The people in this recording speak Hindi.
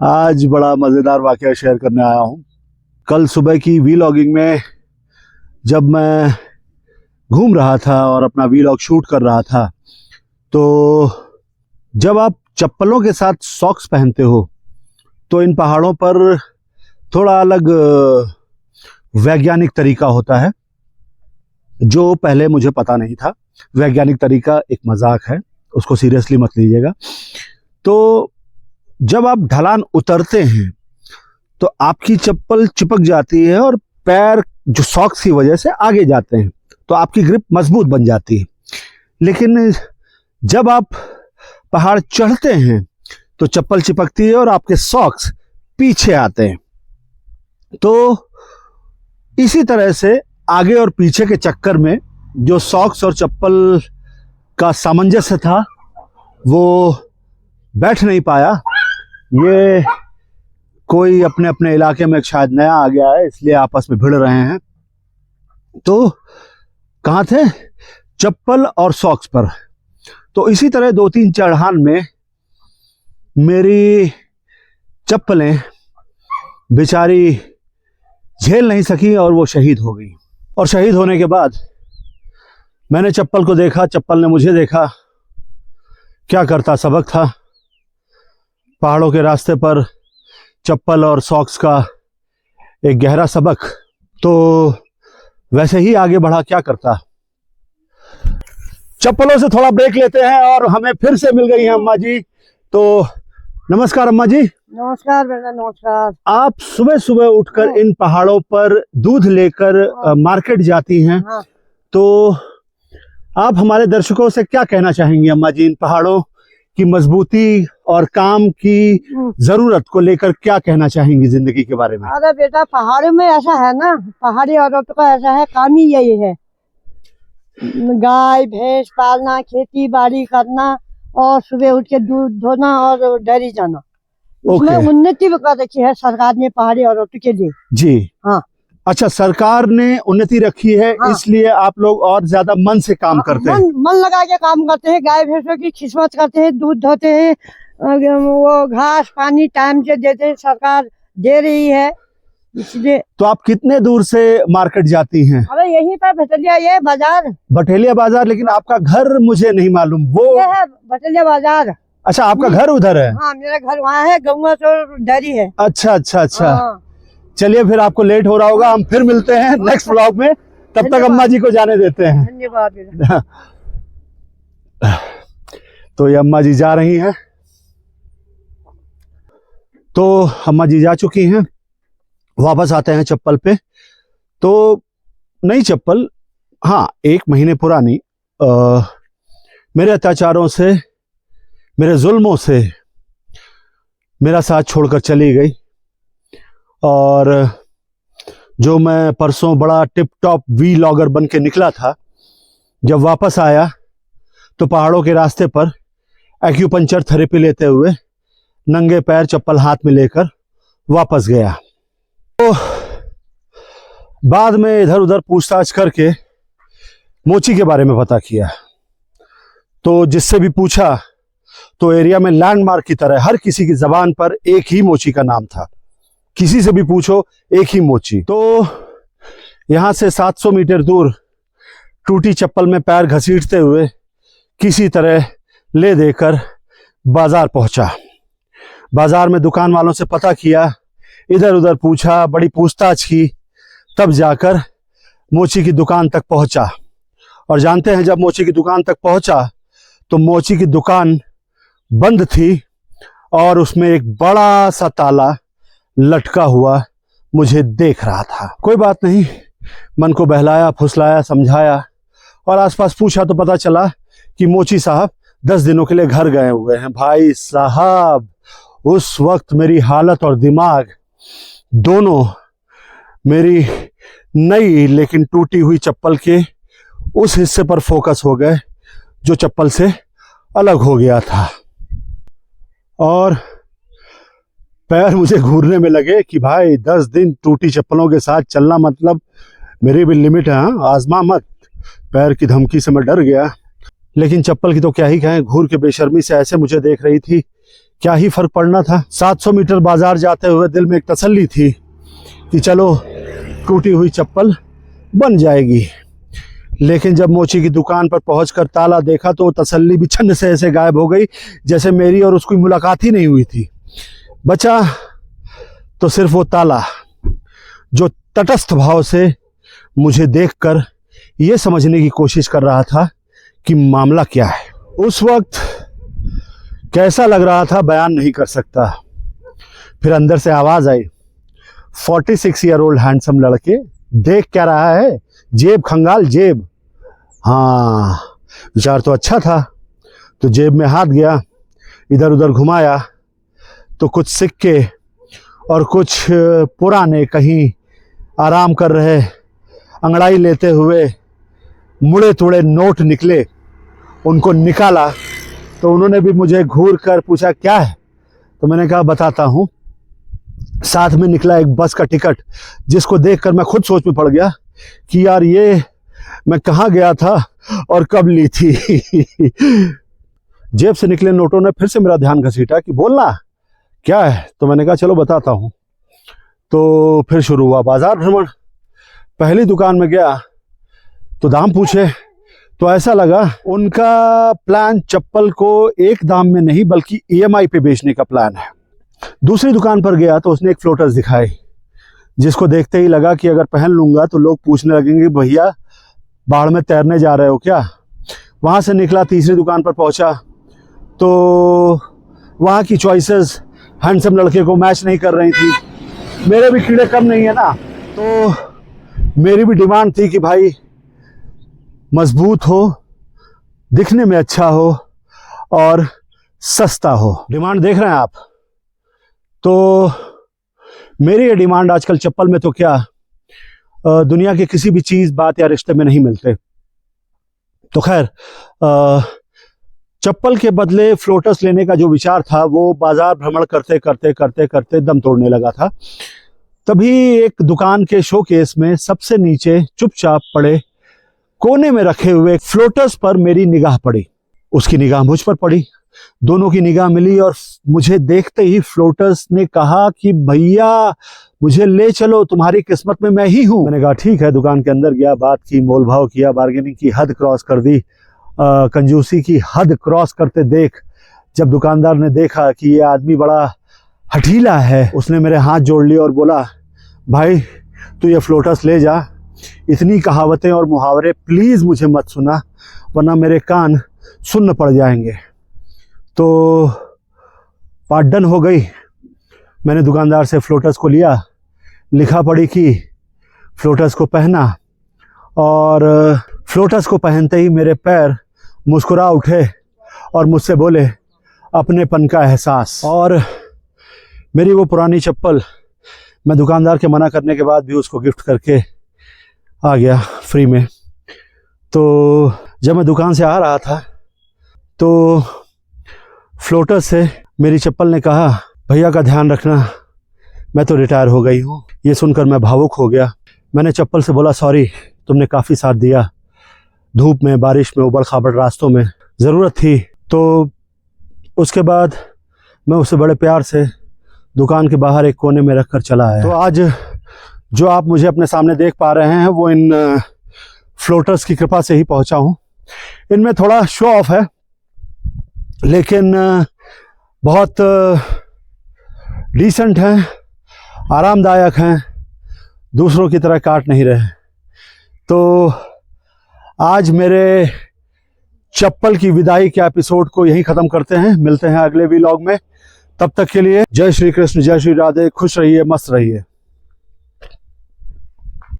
आज बड़ा मज़ेदार वाक़या शेयर करने आया हूँ। कल सुबह की वीलॉगिंग में जब मैं घूम रहा था और अपना वीलॉग शूट कर रहा था, तो जब आप चप्पलों के साथ सॉक्स पहनते हो तो इन पहाड़ों पर थोड़ा अलग वैज्ञानिक तरीका होता है जो पहले मुझे पता नहीं था। वैज्ञानिक तरीका एक मजाक है, उसको सीरियसली मत लीजिएगा। तो जब आप ढलान उतरते हैं तो आपकी चप्पल चिपक जाती है और पैर जो सॉक्स की वजह से आगे जाते हैं, तो आपकी ग्रिप मजबूत बन जाती है। लेकिन जब आप पहाड़ चढ़ते हैं तो चप्पल चिपकती है और आपके सॉक्स पीछे आते हैं। तो इसी तरह से आगे और पीछे के चक्कर में जो सॉक्स और चप्पल का सामंजस्य था वो बैठ नहीं पाया। ये कोई अपने अपने इलाके में शायद नया आ गया है, इसलिए आपस में भिड़ रहे हैं। तो कहाँ थे? चप्पल और सॉक्स पर। तो इसी तरह 2-3 चढ़ान में मेरी चप्पलें बेचारी झेल नहीं सकी और वो शहीद हो गई। और शहीद होने के बाद मैंने चप्पल को देखा, चप्पल ने मुझे देखा। क्या करता सबक था। पहाड़ों के रास्ते पर चप्पल और सॉक्स का एक गहरा सबक। तो वैसे ही आगे बढ़ा, क्या करता। चप्पलों से थोड़ा ब्रेक लेते हैं और हमें फिर से मिल गई हैं अम्मा जी। तो नमस्कार अम्मा जी। नमस्कार बेटा, नमस्कार। आप सुबह सुबह उठकर इन पहाड़ों पर दूध लेकर मार्केट जाती हैं। हाँ। तो आप हमारे दर्शकों से क्या कहना चाहेंगी अम्मा जी, इन पहाड़ों की मजबूती और काम की जरूरत को लेकर क्या कहना चाहेंगी जिंदगी के बारे में? अरे बेटा, पहाड़ों में ऐसा है ना, पहाड़ी औरतों का ऐसा है, काम ही यही है, गाय भैंस पालना, खेती बाड़ी करना और सुबह उठ के दूध धोना और डेयरी जाना। उसमें उन्नति भी कर रखी है सरकार ने पहाड़ी औरतों के लिए। जी हाँ। अच्छा, सरकार ने उन्नति रखी है। हाँ। इसलिए आप लोग और ज्यादा मन से काम करते हैं। मन लगा के काम करते हैं, गाय भैंसों की खिदमत करते हैं, दूध धोते हैं, वो घास पानी टाइम से देते हैं, सरकार दे रही है इसलिए। तो आप कितने दूर से मार्केट जाती हैं? अरे यहीं पर भटेलिया, ये बाजार, भटेलिया बाजार। लेकिन आपका घर मुझे नहीं मालूम। वो ये है भटेलिया बाजार। अच्छा, आपका घर उधर है? हाँ, मेरा घर वहाँ है, गंगा तो डेयरी है। अच्छा अच्छा अच्छा। हाँ। चलिए, फिर आपको लेट हो रहा होगा, हम फिर मिलते हैं नेक्स्ट व्लॉग में। तब तक अम्मा जी को जाने देते हैं। धन्यवाद। तो ये अम्मा जी जा रही हैं। तो अम्मा जी जा चुकी हैं। वापस आते हैं चप्पल पे। तो नई चप्पल, हाँ, 1 महीने पुरानी, मेरे अत्याचारों से, मेरे जुल्मों से मेरा साथ छोड़कर चली गई। और जो मैं परसों बड़ा टिप टॉप वीलॉगर बन के निकला था, जब वापस आया तो पहाड़ों के रास्ते पर एक्यूपंक्चर थेरेपी लेते हुए नंगे पैर चप्पल हाथ में लेकर वापस गया। तो बाद में इधर उधर पूछताछ करके मोची के बारे में पता किया। तो जिससे भी पूछा तो एरिया में लैंडमार्क की तरह हर किसी की जबान पर एक ही मोची का नाम था। किसी से भी पूछो, एक ही मोची। तो यहां से 700 मीटर दूर टूटी चप्पल में पैर घसीटते हुए किसी तरह ले देकर बाजार पहुंचा। बाजार में दुकान वालों से पता किया, इधर उधर पूछा, बड़ी पूछताछ की, तब जाकर मोची की दुकान तक पहुंचा। और जानते हैं, जब मोची की दुकान तक पहुंचा तो मोची की दुकान बंद थी और उसमें एक बड़ा सा ताला लटका हुआ मुझे देख रहा था। कोई बात नहीं, मन को बहलाया, फुसलाया, समझाया और आसपास पूछा तो पता चला कि मोची साहब 10 दिनों के लिए घर गए हुए हैं। भाई साहब, उस वक्त मेरी हालत और दिमाग दोनों मेरी नई लेकिन टूटी हुई चप्पल के उस हिस्से पर फोकस हो गए जो चप्पल से अलग हो गया था। और पैर मुझे घूरने में लगे कि भाई 10 दिन टूटी चप्पलों के साथ चलना, मतलब मेरी भी लिमिट है, आजमा मत। पैर की धमकी से मैं डर गया। लेकिन चप्पल की तो क्या ही कहें, घूर के बेशर्मी से ऐसे मुझे देख रही थी क्या ही फर्क पड़ना था। 700 मीटर बाजार जाते हुए दिल में एक तसल्ली थी कि चलो टूटी हुई चप्पल बन जाएगी। लेकिन जब मोची की दुकान पर पहुंचकर ताला देखा तो तसल्ली भी छन्न से ऐसे गायब हो गई जैसे मेरी और उसकी मुलाकात ही नहीं हुई थी। बचा तो सिर्फ वो ताला जो तटस्थ भाव से मुझे देखकर ये समझने की कोशिश कर रहा था कि मामला क्या है। उस वक्त कैसा लग रहा था बयान नहीं कर सकता। फिर अंदर से आवाज आई, 46 ईयर ओल्ड हैंडसम लड़के, देख क्या रहा है, जेब खंगाल जेब। हाँ, विचार तो अच्छा था। तो जेब में हाथ गया, इधर उधर घुमाया तो कुछ सिक्के और कुछ पुराने कहीं आराम कर रहे अंगड़ाई लेते हुए मुड़े तुड़े नोट निकले। उनको निकाला तो उन्होंने भी मुझे घूर कर पूछा क्या है, तो मैंने कहा बताता हूँ। साथ में निकला एक बस का टिकट जिसको देखकर मैं खुद सोच में पड़ गया कि यार ये मैं कहाँ गया था और कब ली थी। जेब से निकले नोटों ने फिर से मेरा ध्यान घसीटा कि बोलना क्या है, तो मैंने कहा चलो बताता हूँ। तो फिर शुरू हुआ बाजार भ्रमण। पहली दुकान में गया तो दाम पूछे तो ऐसा लगा उनका प्लान चप्पल को एक दाम में नहीं बल्कि EMI पे बेचने का प्लान है। दूसरी दुकान पर गया तो उसने एक फ्लोटर्स दिखाई जिसको देखते ही लगा कि अगर पहन लूंगा तो लोग पूछने लगेंगे भैया बाढ़ में तैरने जा रहे हो क्या। वहां से निकला, तीसरी दुकान पर पहुंचा तो वहां की चॉइसेस हैंडसम लड़के को मैच नहीं कर रही थी। मेरे भी कीड़े कम नहीं है ना, तो मेरी भी डिमांड थी कि भाई मजबूत हो, दिखने में अच्छा हो और सस्ता हो। डिमांड देख रहे हैं आप। तो मेरी ये डिमांड आजकल चप्पल में तो क्या दुनिया के किसी भी चीज, बात या रिश्ते में नहीं मिलते। तो खैर चप्पल के बदले फ्लोटर्स लेने का जो विचार था वो बाजार भ्रमण करते करते करते करते दम तोड़ने लगा था। तभी एक दुकान के शोकेस में सबसे नीचे चुपचाप पड़े कोने में रखे हुए फ्लोटर्स पर मेरी निगाह पड़ी। उसकी निगाह मुझ पर पड़ी, दोनों की निगाह मिली और मुझे देखते ही फ्लोटर्स ने कहा कि भैया मुझे ले चलो, तुम्हारी किस्मत में मैं ही हूं। मैंने कहा ठीक है। दुकान के अंदर गया, बात की, मोल भाव किया, बार्गेनिंग की हद क्रॉस कर दी। कंजूसी की हद क्रॉस करते देख जब दुकानदार ने देखा कि ये आदमी बड़ा हठीला है, उसने मेरे हाथ जोड़ लिए और बोला भाई तू ये फ्लोटर्स ले जा, इतनी कहावतें और मुहावरे प्लीज मुझे मत सुना वरना मेरे कान सुन्न पड़ जाएंगे। तो बात डन हो गई। मैंने दुकानदार से फ्लोटर्स को लिया, लिखा पढ़ी की, फ्लोटर्स को पहना और फ्लोटर्स को पहनते ही मेरे पैर मुस्कुरा उठे और मुझसे बोले अपनेपन का एहसास। और मेरी वो पुरानी चप्पल मैं दुकानदार के मना करने के बाद भी उसको गिफ्ट करके आ गया फ्री में। तो जब मैं दुकान से आ रहा था तो फ्लोटर से मेरी चप्पल ने कहा भैया का ध्यान रखना, मैं तो रिटायर हो गई हूँ। ये सुनकर मैं भावुक हो गया। मैंने चप्पल से बोला सॉरी, तुमने काफ़ी साथ दिया, धूप में, बारिश में, उबड़ खाबड़ रास्तों में ज़रूरत थी। तो उसके बाद मैं उसे बड़े प्यार से दुकान के बाहर एक कोने में रख कर चला आया। तो आज जो आप मुझे अपने सामने देख पा रहे हैं वो इन फ्लोटर्स की कृपा से ही पहुंचा हूं। इनमें थोड़ा शो ऑफ है लेकिन बहुत डिसेंट हैं, आरामदायक हैं, दूसरों की तरह काट नहीं रहे। तो आज मेरे चप्पल की विदाई के एपिसोड को यहीं ख़त्म करते हैं। मिलते हैं अगले व्लॉग में। तब तक के लिए जय श्री कृष्ण, जय श्री राधे, खुश रहिए, मस्त रहिए।